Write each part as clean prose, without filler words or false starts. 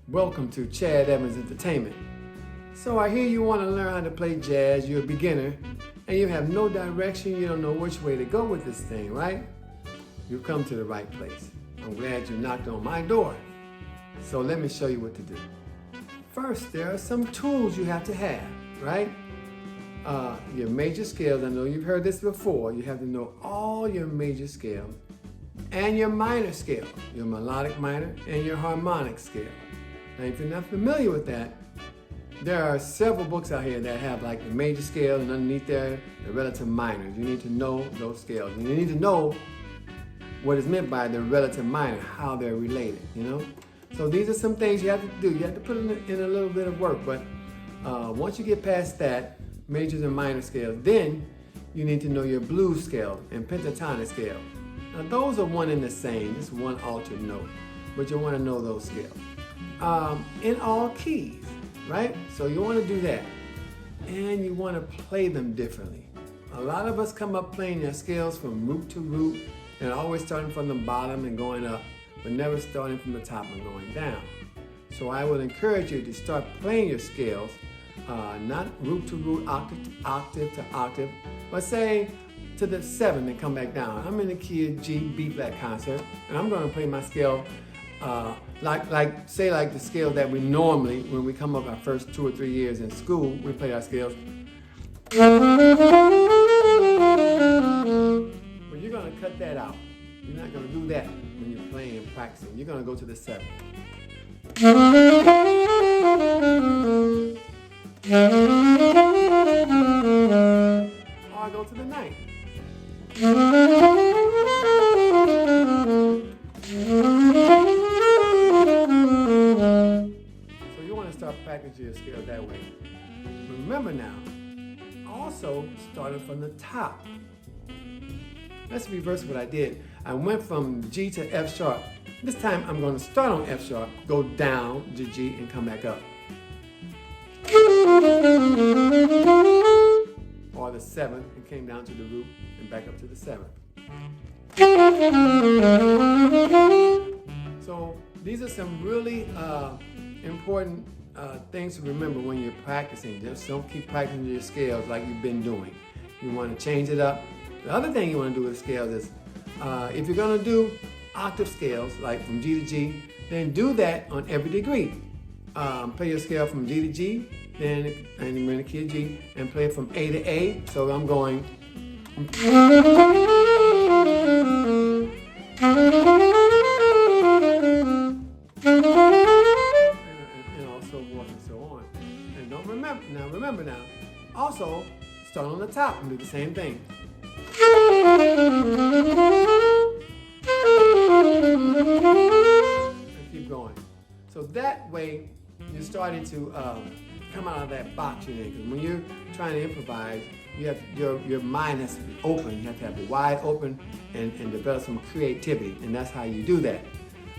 Welcome to Chad Evans Entertainment. So I hear you want to learn how to play jazz, you're a beginner, and you have no direction, you don't know which way to go with this thing, right? You've come to the right place. I'm glad you knocked on my door. So let me show you what to do. First, there are some tools you have to have, right? Your major scales, I know you've heard this before, you have to know all your major scales and your minor scale, your melodic minor and your harmonic scale. Now, if you're not familiar with that, there are several books out here that have like the major scale and underneath there, the relative minors. You need to know those scales. And you need to know what is meant by the relative minor, how they're related, you know? So these are some things you have to do. You have to put in a little bit of work, but once you get past that, majors and minor scales, then you need to know your blues scale and pentatonic scale. Now those are one and the same, it's one altered note, but you want to know those scales. In all keys, right? So you want to do that. And you want to play them differently. A lot of us come up playing their scales from root to root and always starting from the bottom and going up, but never starting from the top and going down. So I would encourage you to start playing your scales, not root to root, octave to octave, but say to the 7 and come back down. I'm in the key of G, B flat concert, and I'm going to play my scale like the scale that we normally, when we come up our first 2 or 3 years in school, we play our scales. But you're going to cut that out. You're not going to do that when you're playing and practicing. You're going to go to the 7. Or I go to the 9. So you want to start practicing your scales that way. Remember now, also starting from the top. Let's reverse what I did. I went from G to F sharp. This time I'm going to start on F sharp, go down to G and come back up. Or the 7 and came down to the root and back up to the 7. So these are some really important things to remember when you're practicing. Just don't keep practicing your scales like you've been doing. You want to change it up. The other thing you want to do with scales is, if you're going to do octave scales, like from G to G, then do that on every degree. Play your scale from G to G, then and you're in the key of G, and play it from A to A. So I'm going. And so forth and so on. And remember now, also start on the top and do the same thing. And keep going. So that way you're starting to come out of that box you're in. Because when you're trying to improvise, you have your mind has to be open. You have to have it wide open and develop some creativity, and that's how you do that.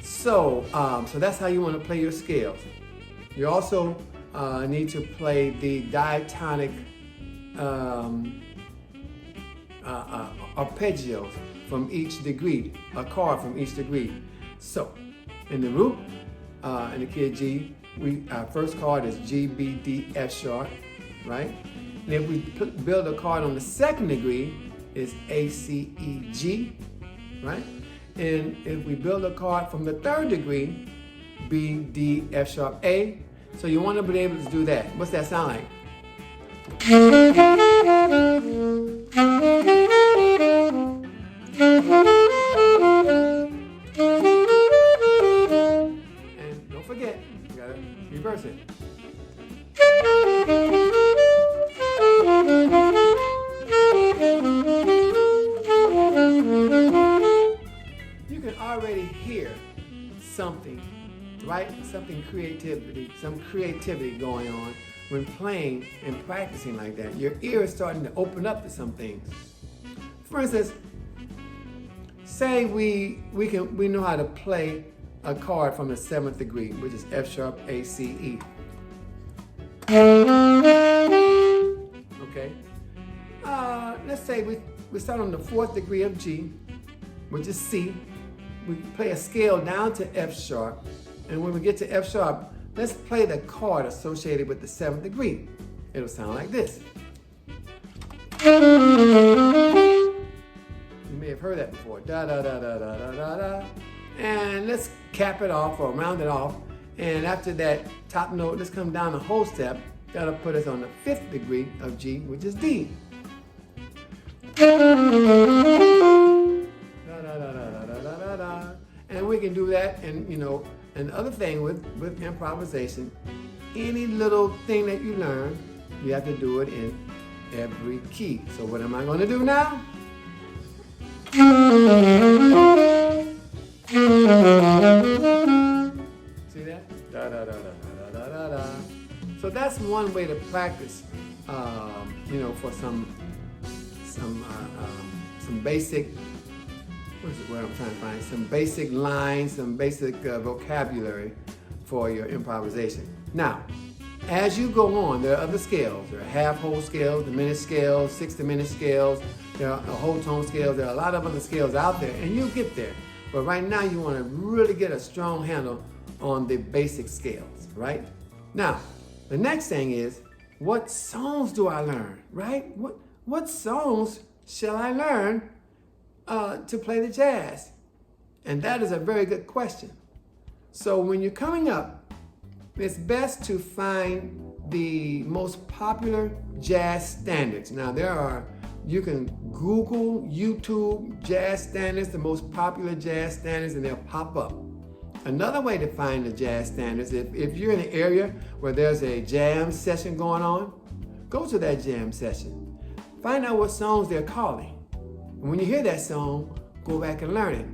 So that's how you want to play your scales. You also need to play the diatonic arpeggios from each degree, a chord from each degree. So in the root, in the key of G, our first chord is G, B, D, F sharp, right? And if we build a chord on the second degree, it's A, C, E, G, right? And if we build a chord from the third degree, B, D, F sharp, A. So you want to be able to do that. What's that sound like? And don't forget, you gotta reverse it. You can already hear something, right? Some creativity going on when playing and practicing like that. Your ear is starting to open up to some things. For instance, say we know how to play a chord from the 7th degree, which is F sharp, A, C, E. Okay. Let's say we start on the 4th degree of G, which is C. We play a scale down to F sharp, and when we get to F sharp, let's play the chord associated with the 7th degree. It'll sound like this. You may have heard that before. Da da da da da da da da. And let's cap it off or round it off. And after that top note, let's come down a whole step. That'll put us on the 5th degree of G, which is D. Da da da da da da da da. And we can do that, and and the other thing with improvisation, any little thing that you learn, you have to do it in every key. So what am I going to do now? See that? Da da da da da da da da. So that's one way to practice, for some basic. What is the word I'm trying to find? Some basic lines, some basic vocabulary for your improvisation. Now, as you go on, there are other scales. There are half-whole scales, diminished scales, 6 diminished scales. There are whole tone scales. There are a lot of other scales out there, and you'll get there. But right now, you want to really get a strong handle on the basic scales, right? Now, the next thing is, what songs do I learn, right? What songs shall I learn to play the jazz? And that is a very good question. So when you're coming up, it's best to find the most popular jazz standards. Now you can Google, YouTube jazz standards, the most popular jazz standards, and they'll pop up. Another way to find the jazz standards, if you're in an area where there's a jam session going on, go to that jam session. Find out what songs they're calling. And when you hear that song, go back and learn it.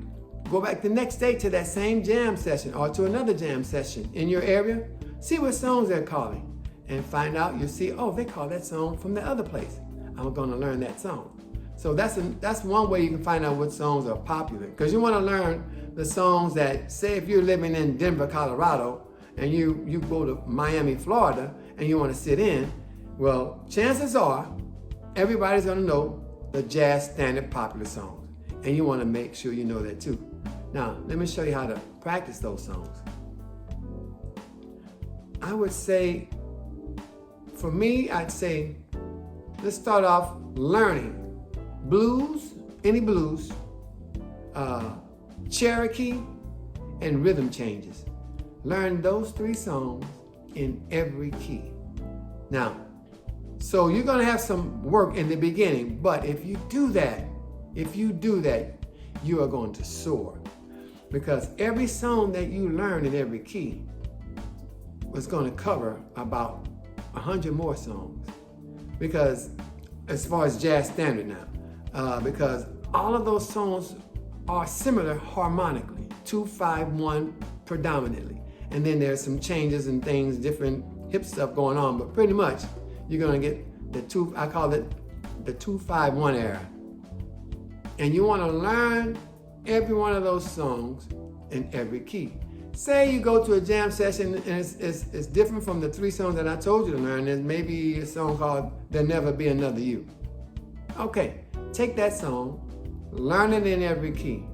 Go back the next day to that same jam session or to another jam session in your area. See what songs they're calling and find out. You'll see, oh, they call that song from the other place. I'm going to learn that song. So that's one way you can find out what songs are popular, because you want to learn the songs that, say if you're living in Denver, Colorado, and you go to Miami, Florida, and you want to sit in, well, chances are everybody's going to know the jazz standard popular songs, and you want to make sure you know that too. Now, let me show you how to practice those songs. I would say, for me, I'd say, let's start off learning blues, any blues, Cherokee, and rhythm changes. Learn those 3 songs in every key. Now, so you're going to have some work in the beginning, but if you do that, you are going to soar. Because every song that you learn in every key was going to cover about 100 more songs. Because as far as jazz standard now, because all of those songs are similar harmonically, 2-5-1 predominantly. And then there's some changes and things, different hip stuff going on, but pretty much you're gonna get I call it the 2-5-1 era. And you wanna learn every one of those songs in every key. Say you go to a jam session and it's different from the 3 songs that I told you to learn. There's maybe a song called There'll Never Be Another You. Okay, take that song, learn it in every key.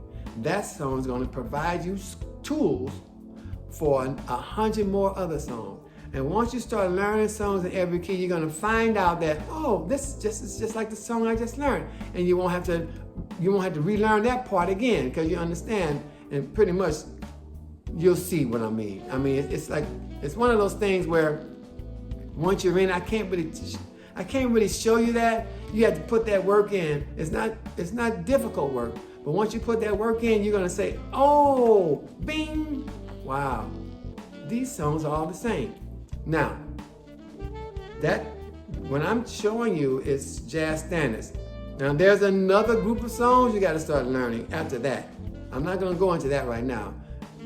That song is going to provide you tools for 100 more other songs. And once you start learning songs in every key, you're going to find out that, oh, this is just like the song I just learned. And you won't have to relearn that part again, because you understand, and pretty much you'll see what I mean. I mean, it's one of those things where once you're in, I can't really show you that. You have to put that work in. It's not difficult work, but once you put that work in, you're gonna say, oh, bing, wow, these songs are all the same. Now, that when I'm showing you is jazz standards. Now there's another group of songs you got to start learning after that. I'm not gonna go into that right now.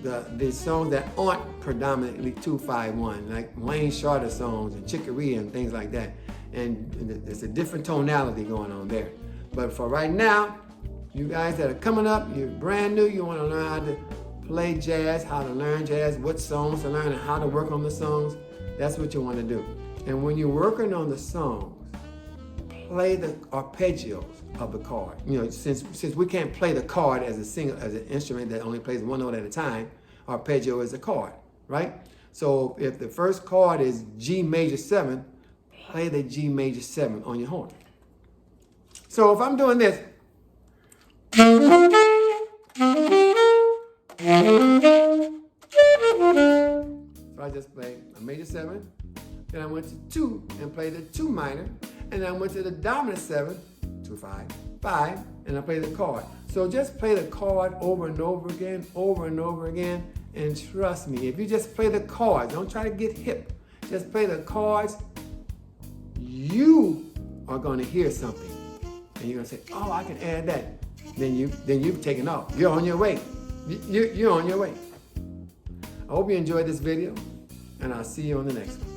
The songs that aren't predominantly 2-5-1, like Wayne Shorter songs and Chicory and things like that. And there's a different tonality going on there. But for right now, you guys that are coming up, you're brand new, you want to learn how to play jazz, how to learn jazz, what songs to learn, and how to work on the songs, that's what you want to do. And when you're working on the songs, play the arpeggios of the chord. You know, since we can't play the chord as an instrument that only plays one note at a time, arpeggio is a chord, right? So if the first chord is G major 7, play the G major 7 on your horn. So if I'm doing this, so I just play a major 7, then I went to 2 and played the 2 minor, and then I went to the dominant 7, 2, 5, 5, and I played the chord. So just play the chord over and over again, and trust me, if you just play the chords, don't try to get hip, just play the chords, you are going to hear something. And you're going to say, oh, I can add that. Then you've taken off. You're on your way. You're on your way. I hope you enjoyed this video, and I'll see you on the next one.